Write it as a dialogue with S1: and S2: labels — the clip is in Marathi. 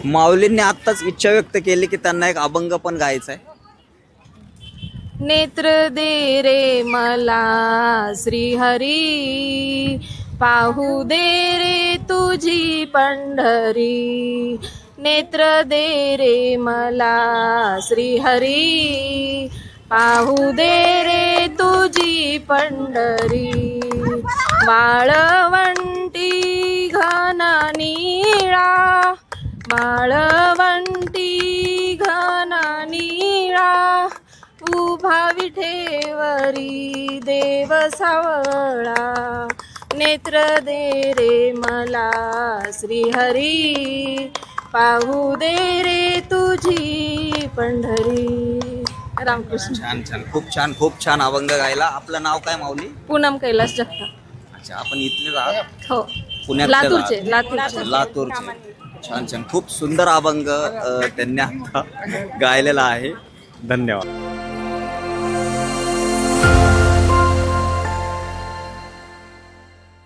S1: माऊलींनी आत्ताच इच्छा व्यक्त केली की त्यांना एक अभंग पण गायचा आहे.
S2: नेत्र दे रे मला श्रीहरी, पाहू दे रे तुझी पंढरी. नेत्र दे रे मला श्रीहरी, पाहू दे रे तुझी पंढरी. वाळवंटी घन निळा, वाळवंटी घन निळा, उभा विठेवरी देव सावळा. नेत्र दे रे मला श्रीहरी, पाहू दे रे तुझी पंढरी. रामकृष्ण.
S1: छान छान, खूप छान अभंग गायला. आपलं नाव काय माऊली?
S2: पूनम कैलास जगताप.
S1: अच्छा, आपण इथले राहत?
S2: हो,
S1: पुण्यात लातूरचे. छान छान, खूप सुंदर अभंग त्यांनी आता गायलेला आहे. धन्यवाद.